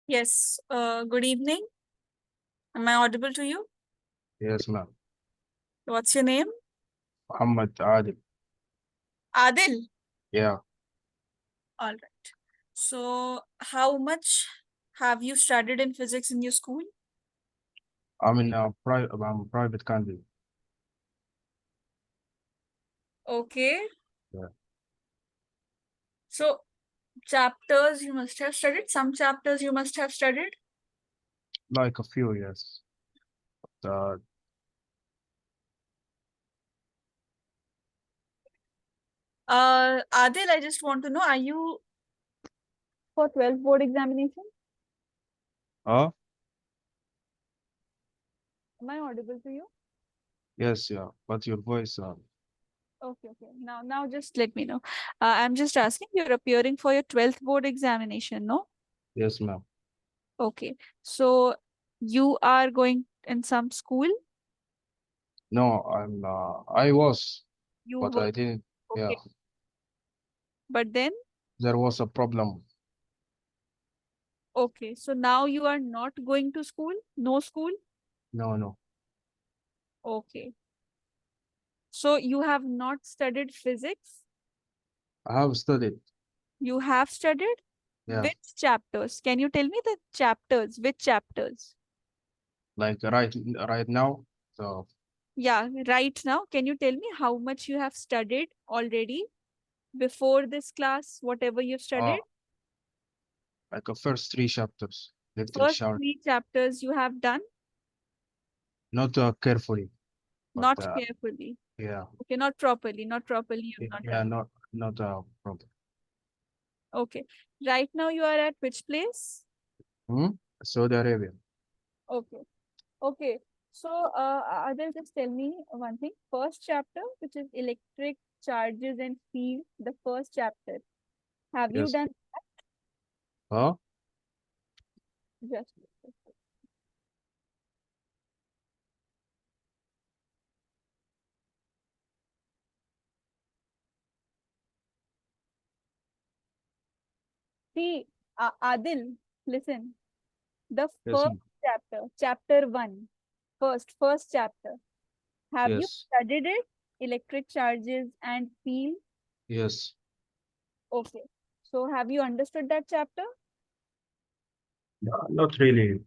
Yes. Good evening. Am I audible to you? Yes, ma'am. What's your name? Mohammed, Adel. Adel. Yeah, All right. So, how much have you studied in physics in your school? I'm private candidate. Okay. Yeah, So, chapters you must have studied. Some chapters you must have studied. like a few years. Uh, Adel, I just want to know, are you for 12th board examination? oh, Am I audible to you? yes, yeah. But your voice, Okay, okay. Now just let me know. I'm just asking, you're appearing for your 12th board examination, no? yes, ma'am. Okay. So you are going in some school? No, I was, You but were. I didn't. Yeah, Okay. But then, there was a problem. okay. So now you are not going to school? No school? No, no. Okay. So you have not studied physics? I have studied. You have studied? Yeah, Which chapters? Can you tell me the chapters? Which chapters? like right now. So, Yeah, right now. Can you tell me how much you have studied already before this class, whatever you've uh, studied? like the first three chapters, electric First shower. three chapters you have done, Not carefully, but not carefully. yeah, Okay, not properly, not properly. You've not yeah, done. not a problem. Okay. Right now you are at which place? Hmm? Saudi Arabia. Okay. Okay. So, Adel, just tell me one thing. First chapter, which is electric charges and field, the first chapter. Have you Yes. done Huh? just see, Adil, listen. The Yes, first chapter, chapter one, first chapter. Have you yes, studied it? Electric charges and field. yes. Okay. So, have you understood that chapter? No, not really,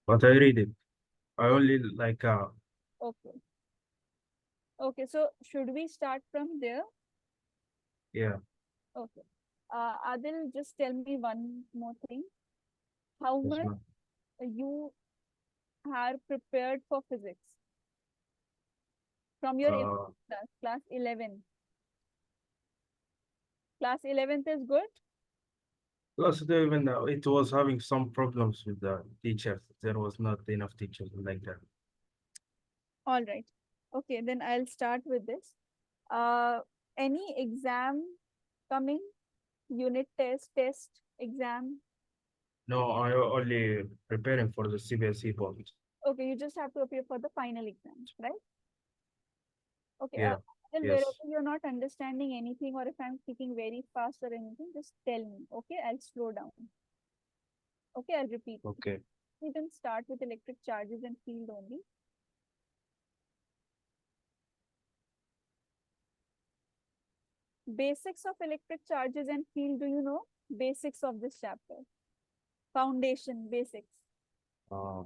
but I read it. I only like Okay. Okay. So, should we start from there? yeah, Okay. Adil, just tell me one more thing. How yes, much ma'am. you are prepared for physics from your 11th Uh, class, class 11? Class 11th is good? Plus, even it was having some problems with the teachers. There was not enough teachers like that. All right. Okay, then I'll start with this. Uh, any exam coming? Unit test, exam? No, I only preparing for the CBSE board. Okay, you just have to appear for the final exams, right? Okay, Yeah, then wherever yes. you're not understanding anything or if I'm speaking very fast or anything, just tell me. Okay, I'll slow down. Okay, I'll repeat. Okay. We then start with electric charges and field only. Basics of electric charges and field, do you know? Basics of this chapter. Foundation, basics. Uh,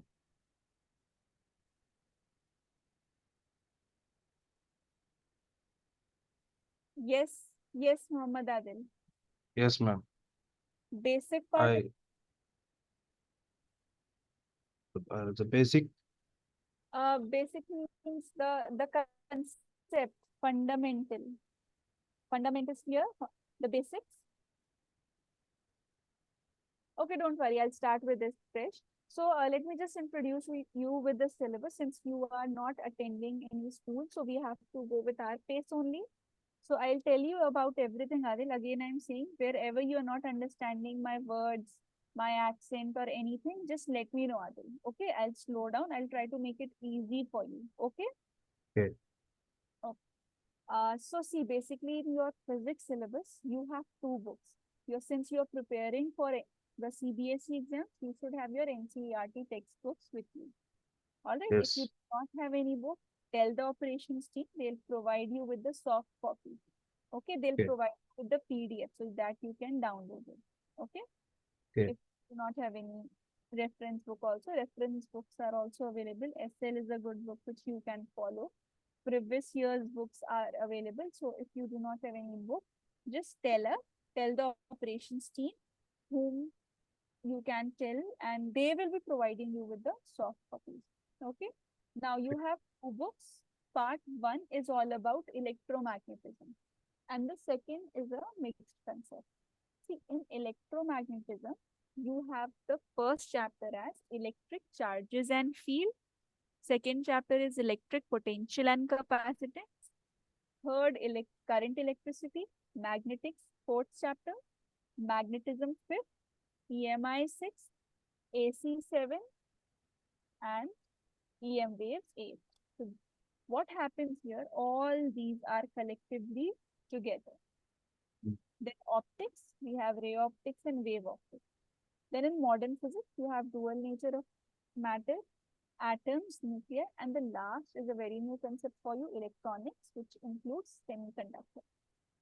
Yes, yes, Muhammad Adel. yes, ma'am. Basic part, I the basic. basic means the concept, fundamental. Fundamentals clear? The basics? Okay, don't worry. I'll start with this fresh. So let me just introduce you with the syllabus since you are not attending any school. So we have to go with our pace only. So I'll tell you about everything, Adil. Again, I'm saying wherever you are not understanding my words, my accent or anything, just let me know, Adil. Okay, I'll slow down. I'll try to make it easy for you. Okay. Okay. Okay. So see, basically in your physics syllabus, you have two books. Since you're preparing for the CBSE exams, you should have your NCERT textbooks with you. All right. If you Yes. do not have any book, tell the operations team. They'll provide you with the soft copy. Okay. They'll Okay. provide you with the PDF so that you can download it. Okay. Okay. If you do not have any reference book also, reference books are also available. SL is a good book which you can follow. Previous year's books are available. So if you do not have any book, just tell the operations team whom you can tell, and they will be providing you with the soft copies. Okay. Now you have two books. Part one is all about electromagnetism, and the second is a mixed concept. See, in electromagnetism, you have the first chapter as electric charges and field. Second chapter is electric potential and capacitance. Third, current electricity, magnetics, fourth chapter, magnetism, fifth, EMI, sixth, AC, seven, and EM waves, eight. So what happens here? All these are collectively together. Mm. Then optics, we have ray optics and wave optics. Then in modern physics, you have dual nature of matter, atoms, nuclear, and the last is a very new concept for you, electronics, which includes semiconductor.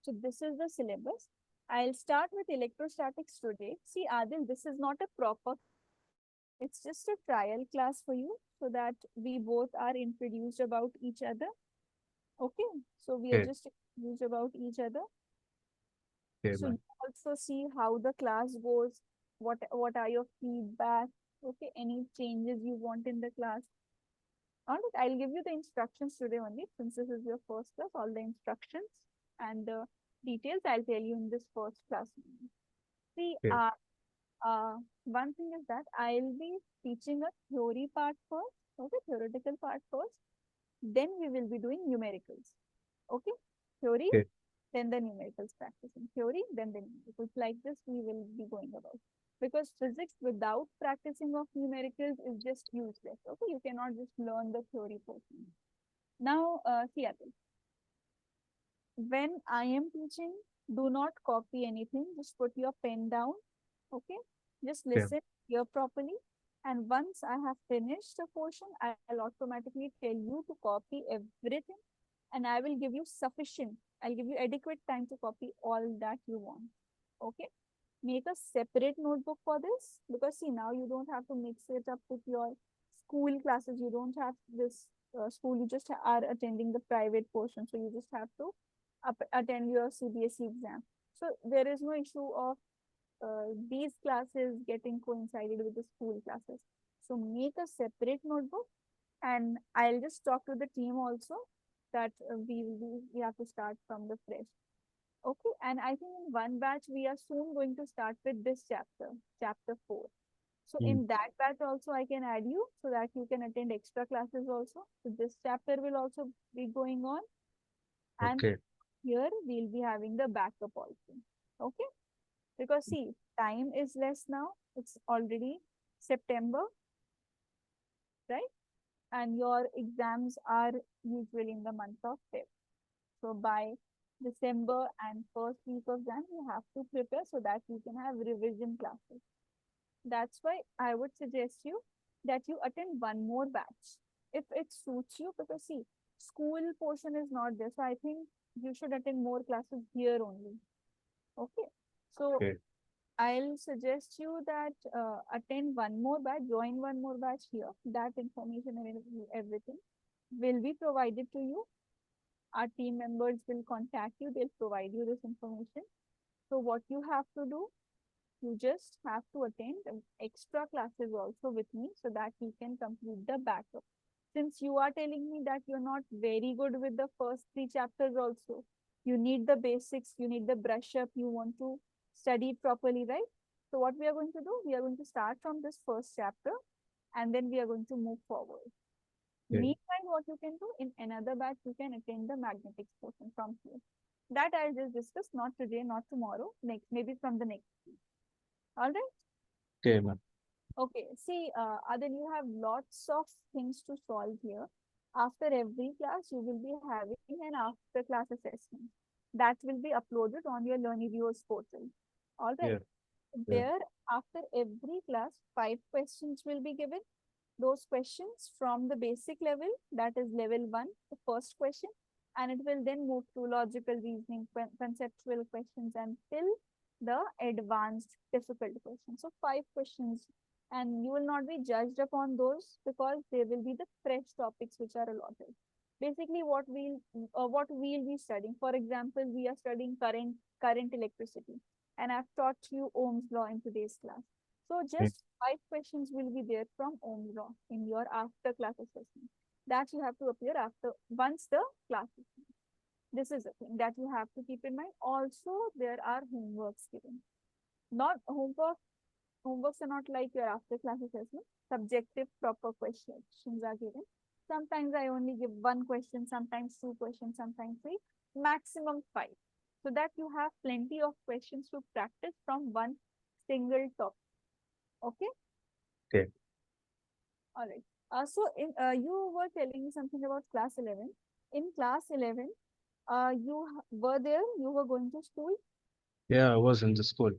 So this is the syllabus. I'll start with electrostatics today. See, Adil, this is not a proper class. It's just a trial class for you so that we both are introduced about each other. Okay. So we are Okay. just introduced about each other. Okay, So you man. also see how the class goes. What are your feedback? Okay. Any changes you want in the class? All right. I'll give you the instructions today only since this is your first class. All the instructions and the details I'll tell you in this first class. See, Okay. one thing is that I'll be teaching a theory part first, okay, theoretical part first. Then we will be doing numericals, okay, theory, Okay. then the numericals practicing, theory, then the numericals. Like this, we will be going about. Because physics without practicing of numericals is just useless, okay? You cannot just learn the theory portion. Now, see, Atul, when I am teaching, do not copy anything. Just put your pen down. Okay. Just Okay. listen, hear properly. And once I have finished the portion, I'll automatically tell you to copy everything. And I will give you sufficient, I'll give you adequate time to copy all that you want. Okay. Make a separate notebook for this because see, now you don't have to mix it up with your school classes. You don't have this school, you just are attending the private portion. So you just have to attend your CBSE exam. So there is no issue of these classes getting coincided with the school classes. So make a separate notebook, and I'll just talk to the team also that we have to start from the fresh. Okay, and I think in one batch we are soon going to start with this chapter, chapter 4. So Mm. in that batch also I can add you so that you can attend extra classes also. So this chapter will also be going on, and Okay. here we'll be having the backup also. Okay, because see, time is less now. It's already September, right? And your exams are usually in the month of Feb. So by December and first week of Jan, you have to prepare so that you can have revision classes. That's why I would suggest you that you attend one more batch if it suits you. Because see, school portion is not there, so I think you should attend more classes here only. Okay, so Okay. I'll suggest you that attend one more batch, join one more batch here. That information and everything will be provided to you. Our team members will contact you. They'll provide you this information. So what you have to do, you just have to attend extra classes also with me so that we can complete the backup. Since you are telling me that you're not very good with the first three chapters also, you need the basics, you need the brush up, you want to study it properly, right? So what we are going to do, we are going to start from this first chapter and then we are going to move forward. Okay. Meanwhile, what you can do in another batch, you can attend the magnetics portion from here. That I'll just discuss, not today, not tomorrow, next, maybe from the next week. All right. Okay, man. Okay. See, Adel, you have lots of things to solve here. After every class, you will be having an after class assessment that will be uploaded on your Learnivio's portal. All Yeah. right. Yeah. There, after every class, 5 questions will be given. Those questions from the basic level, that is level 1, the first question, and it will then move to logical reasoning, conceptual questions, until the advanced difficult questions. So 5 questions, and you will not be judged upon those because they will be the fresh topics which are allotted. Basically, what we'll be studying. For example, we are studying current electricity, and I've taught you Ohm's law in today's class. So Mm. just 5 questions will be there from Ohm's law in your after class assessment that you have to appear after once the class is finished. This is the thing that you have to keep in mind. Also, there are homeworks given. Not homeworks are not like your after class assessment. Subjective proper questions are given. Sometimes I only give 1 question, sometimes 2 questions, sometimes 3, maximum 5. So that you have plenty of questions to practice from one single topic. Okay. Okay. All right. You were telling me something about class 11. In class 11, were there, you were going to school. Yeah, I was in the school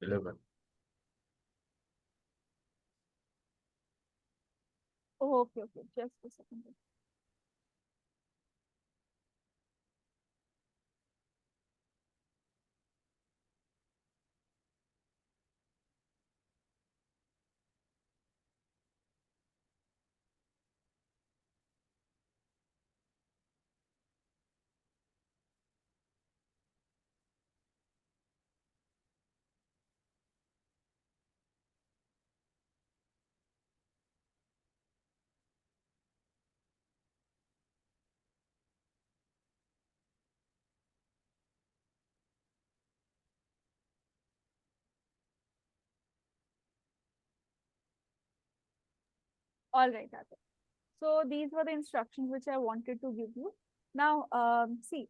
11. Oh, okay, okay. Just a second. All right, Adel. So these were the instructions which I wanted to give you. Now, see,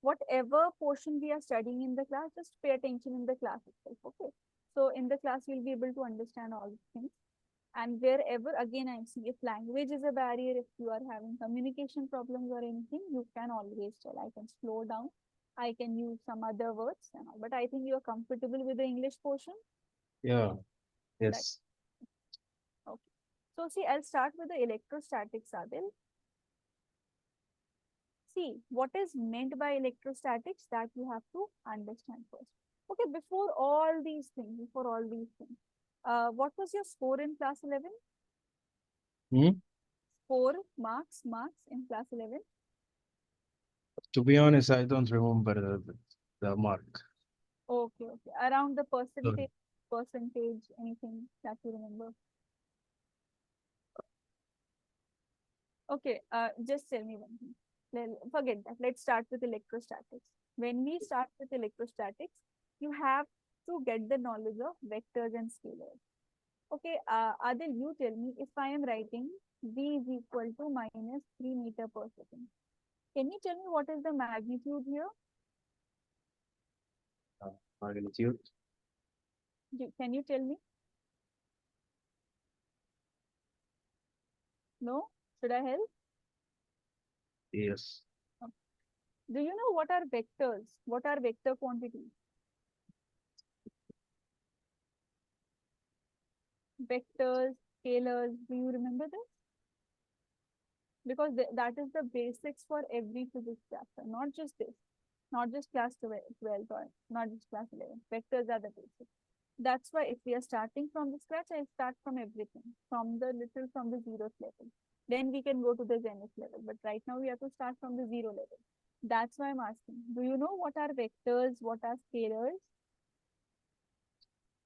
whatever portion we are studying in the class, just pay attention in the class itself. Okay. So in the class, you'll be able to understand all these things. And wherever, again, I'm saying if language is a barrier, if you are having communication problems or anything, you can always tell. I can slow down. I can use some other words and all. But I think you are comfortable with the English portion. Yeah, That yes. okay. So see, I'll start with the electrostatics, Adil. See, what is meant by electrostatics, that you have to understand first. Okay, before all these things, what was your score in class 11? Hmm? Score, marks in class 11? To be honest, I don't remember the mark. Okay, okay. Around the Sorry. percentage, anything that you remember? Okay, just tell me one thing. Forget that. Let's start with electrostatics. When we start with electrostatics, you have to get the knowledge of vectors and scalars. Okay, Adil, you tell me if I am writing V is equal to minus 3 meter per second. Can you tell me what is the magnitude here? Uh, Magnitude? Can you tell me? No? Should I help? Yes. Okay. Do you know what are vectors? What are vector quantities? Vectors, scalars, do you remember this? Because that is the basics for every physics chapter, not just this, not just class 12 or not just class 11. Vectors are the basics. That's why if we are starting from the scratch, I start from everything, from the zeroth level. Then we can go to the zenith level. But right now we have to start from the zero level. That's why I'm asking. Do you know what are vectors? What are scalars?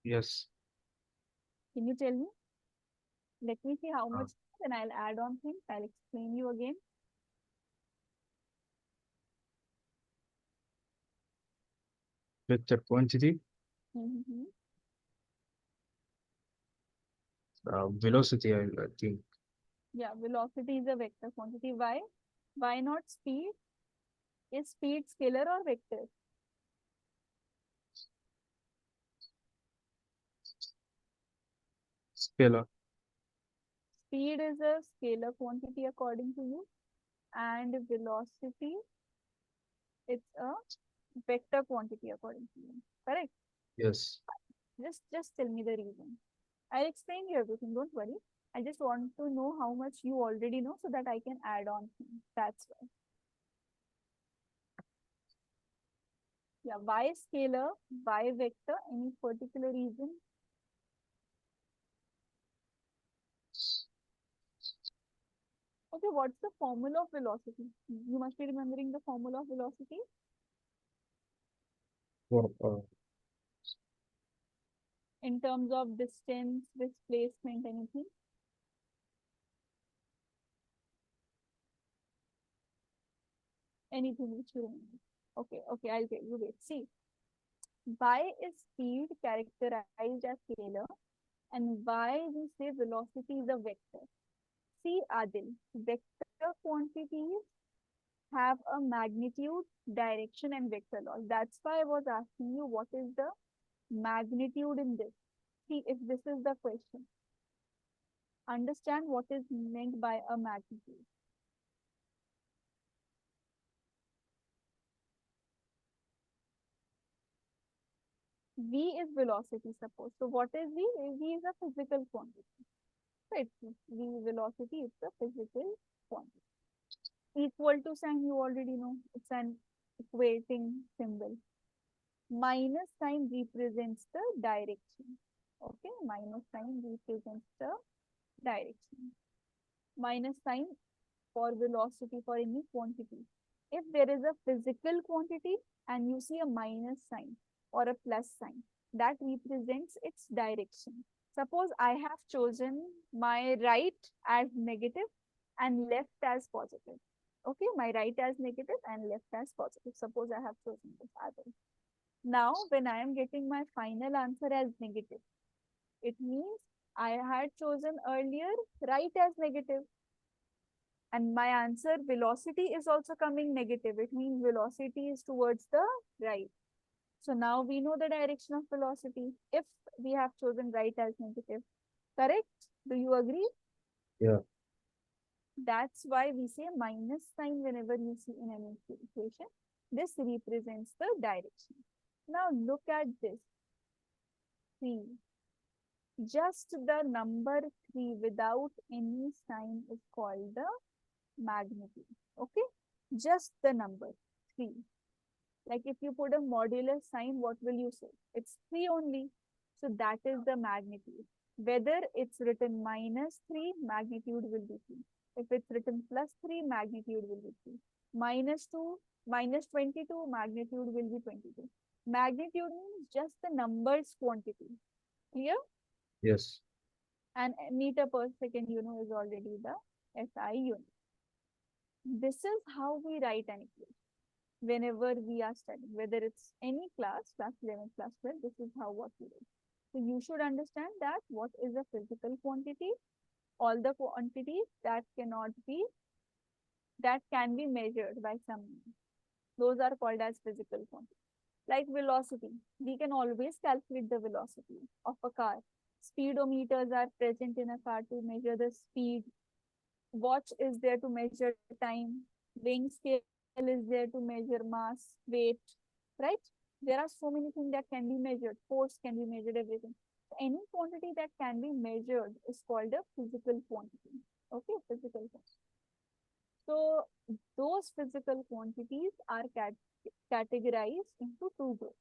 Yes. Can you tell me? Let me see how Uh, much, then I'll add on things. I'll explain you again. Vector quantity, Mm-hmm. velocity, I think. Yeah, velocity is a vector quantity. Why? Why not speed? Is speed scalar or vector? Scalar. Speed is a scalar quantity according to you, and velocity, it's a vector quantity according to you. Correct? Yes. Just tell me the reason. I'll explain you everything. Don't worry. I just want to know how much you already know so that I can add on things. That's why. Yeah, why scalar? Why vector? Any particular reason? Okay, what's the formula of velocity? You must be remembering the formula of velocity For in terms of distance, displacement, anything. Anything which you remember. Okay, I'll tell you. Wait, see. Why is speed characterized as scalar and why we say velocity is a vector? See, Adil, vector quantities have a magnitude, direction, and vector laws. That's why I was asking you what is the magnitude in this. See, if this is the question, understand what is meant by a magnitude. V is velocity, suppose. So what is V? V is a physical quantity. So it's V velocity, it's a physical quantity. Equal to sign, you already know. It's an equating symbol. Minus sign represents the direction. Okay, minus sign represents the direction. Minus sign for velocity for any quantity. If there is a physical quantity and you see a minus sign or a plus sign, that represents its direction. Suppose I have chosen my right as negative and left as positive. Okay, my right as negative and left as positive. Suppose I have chosen this other. Now, when I am getting my final answer as negative, it means I had chosen earlier right as negative and my answer velocity is also coming negative. It means velocity is towards the right. So now we know the direction of velocity if we have chosen right as negative. Correct? Do you agree? yeah. That's why we say minus sign whenever you see in an equation. This represents the direction. Now look at this. 3. Just the number 3 without any sign is called the magnitude. Okay? Just the number 3. Like if you put a modular sign, what will you say? It's 3 only. So that is the magnitude. Whether it's written minus 3, magnitude will be 3. If it's written plus 3, magnitude will be 3. Minus 2, minus 22, magnitude will be 22. Magnitude means just the numbers quantity. Clear? Yes. And meter per second, is already the SI unit. This is how we write an equation whenever we are studying, whether it's any class, class 11, class 12, this is how what we do. So you should understand that what is a physical quantity, all the quantities that can be measured by some means. Those are called as physical quantities. Like velocity, we can always calculate the velocity of a car. Speedometers are present in a car to measure the speed. Watch is there to measure time. Weighing scale is there to measure mass, weight, right? There are so many things that can be measured. Force can be measured, everything. Any quantity that can be measured is called a physical quantity. Okay, physical quantity. So those physical quantities are categorized into two groups.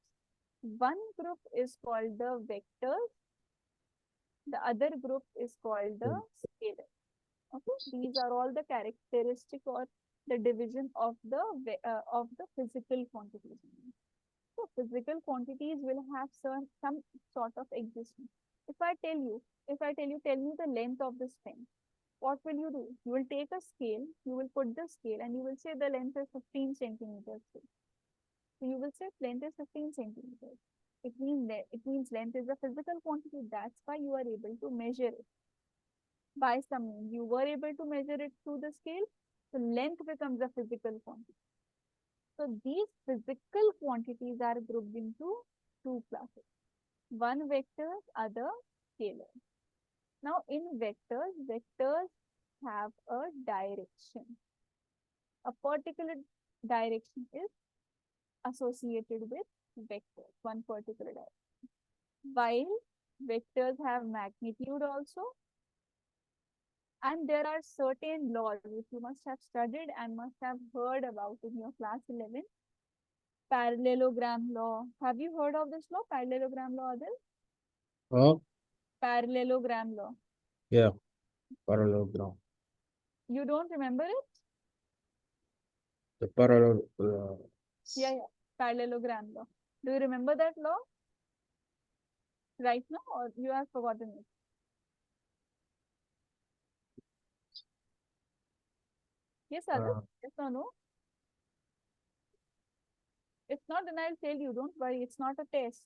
One group is called the vectors. The other group is called the scalar. Okay, these are all the characteristic or the division of the physical quantities. So physical quantities will have some sort of existence. If I tell you, tell me the length of this pen. What will you do? You will take a scale, you will put the scale, and you will say the length is 15 centimeters. So you will say length is 15 centimeters. It means length is a physical quantity. That's why you are able to measure it by some means. You were able to measure it through the scale, so length becomes a physical quantity. So these physical quantities are grouped into two classes. One vectors, other scalar. Now in vectors have a direction. A particular direction is associated with vectors, one particular direction. while vectors have magnitude also. And there are certain laws which you must have studied and must have heard about in your class 11. Parallelogram law. Have you heard of this law? Parallelogram law, Adel? Oh, Parallelogram law. yeah, parallelogram. You don't remember it? The parallel, Yeah. Parallelogram law. Do you remember that law right now, or you have forgotten it? Yes, Adel? uh, Yes or no? If not, then I'll tell you. Don't worry. It's not a test.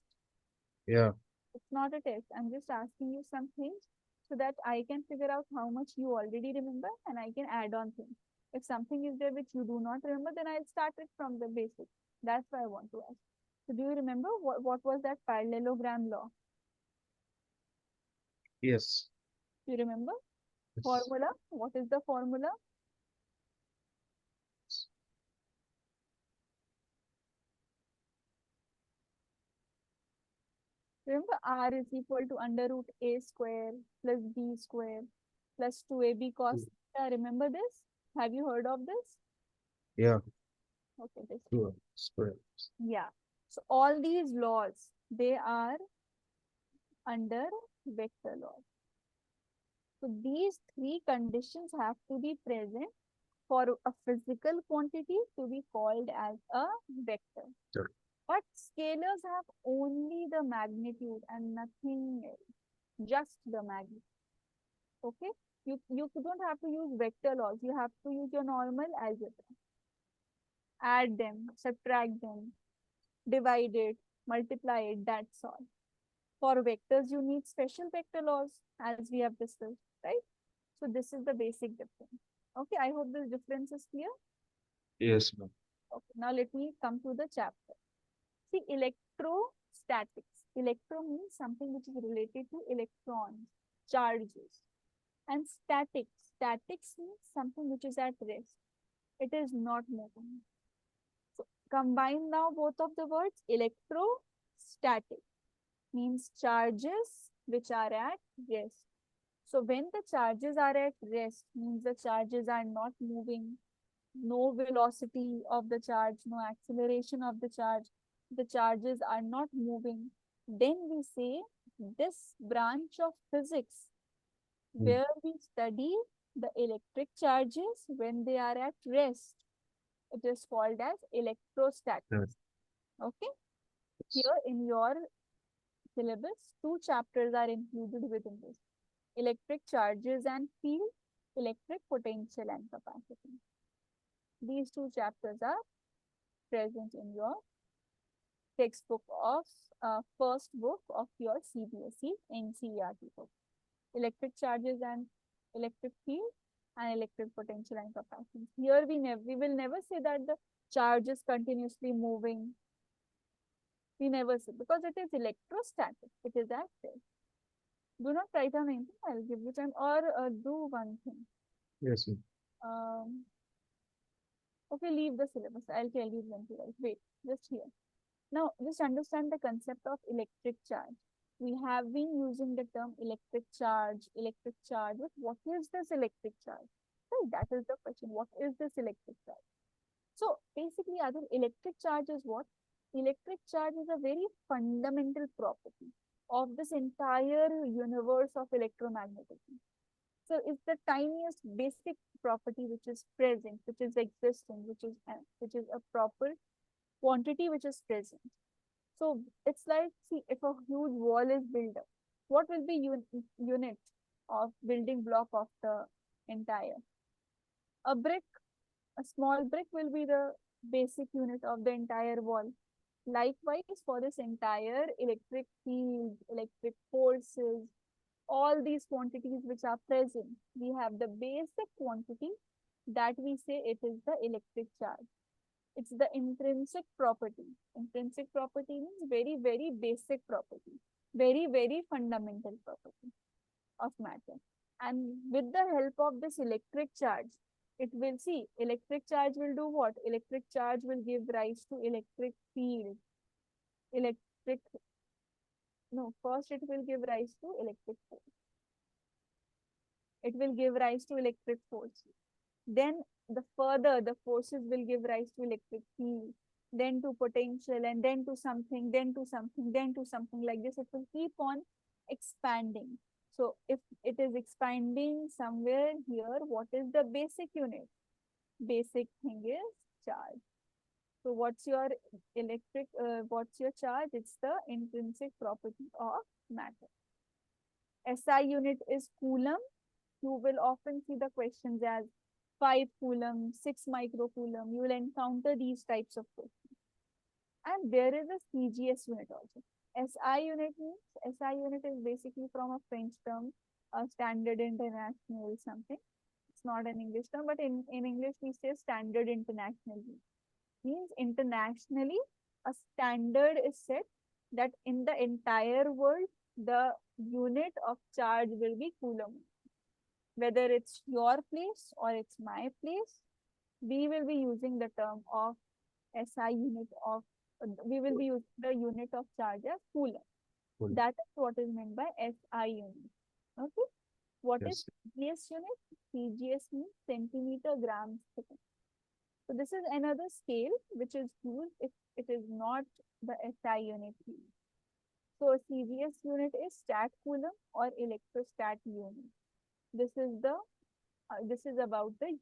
yeah, It's not a test. I'm just asking you some things so that I can figure out how much you already remember and I can add on things. If something is there which you do not remember, then I'll start it from the basic. That's why I want to ask. So do you remember what was that parallelogram law? yes, Do you remember? yes, Formula? What is the formula? Remember R is equal to under root A square plus B square plus 2AB cos theta. Remember this? Have you heard of this? yeah, Okay, this. sure, square. Yeah. So all these laws, they are under vector laws. So these three conditions have to be present for a physical quantity to be called as a vector. Sure. But scalars have only the magnitude and nothing else, just the magnitude. Okay? You don't have to use vector laws. You have to use your normal algebra. Add them, subtract them, divide it, multiply it, that's all. For vectors, you need special vector laws as we have discussed, right? So this is the basic difference. Okay, I hope this difference is clear. Yes, ma'am. Okay, now let me come to the chapter. See, electrostatics. Electro means something which is related to electrons, charges. And statics. Statics means something which is at rest. It is not moving. So combine now both of the words. Electrostatic means charges which are at rest. So when the charges are at rest, means the charges are not moving, no velocity of the charge, no acceleration of the charges are not moving, then we say this branch of physics Mm. where we study the electric charges when they are at rest, it is called as electrostatics. Yes. Okay. Here in your syllabus, two chapters are included within this: electric charges and field, electric potential and capacity. These two chapters are present in your textbook of first book of your CBSE NCERT book. Electric charges and electric field and electric potential and capacity. Here we will never say that the charge is continuously moving. We never say, because it is electrostatic. It is active. Do not write down anything. I'll give you time, or do one thing. Yes, ma'am. Um, okay, leave the syllabus. I'll tell you when to write. Wait, just here. Now, just understand the concept of electric charge. We have been using the term electric charge, electric charge. But what is this electric charge? Right, that is the question. What is this electric charge? So basically, other electric charge is what? Electric charge is a very fundamental property of this entire universe of electromagnetism. So it's the tiniest basic property which is present, which is existing, which is a proper quantity which is present. So it's like, see, if a huge wall is built up, what will be unit of building block of the entire? A brick, a small brick will be the basic unit of the entire wall. Likewise, for this entire electric field, electric forces, all these quantities which are present, we have the basic quantity that we say it is the electric charge. It's the intrinsic property. Intrinsic property means very, very basic property, very, very fundamental property of matter. And with the help of this electric charge, it will see electric charge will do what? Electric charge will give rise to electric field, electric, no, first it will give rise to electric force. It will give rise to electric force. Then the forces will give rise to electric field, then to potential, and then to something, then to something, then to something, like this. It will keep on expanding. So if it is expanding somewhere here, what is the basic unit? Basic thing is charge. So what's your what's your charge? It's the intrinsic property of matter. SI unit is coulomb. You will often see the questions as 5 coulomb, 6 microcoulomb. You will encounter these types of questions. And there is a CGS unit also. SI unit means, SI unit is basically from a French term, a standard international something. It's not an English term, but in English we say standard international. Means internationally, a standard is set that in the entire world, the unit of charge will be coulomb. Whether it's your place or it's my place, we will be using the term of SI unit of, we will be using the unit of charge as coulomb. That is what is meant by SI unit. Okay. What is CGS unit? CGS means centimeter grams second. So this is another scale which is used if it is not the SI unit. So a CGS unit is stat coulomb or electrostat unit. This is about the unit.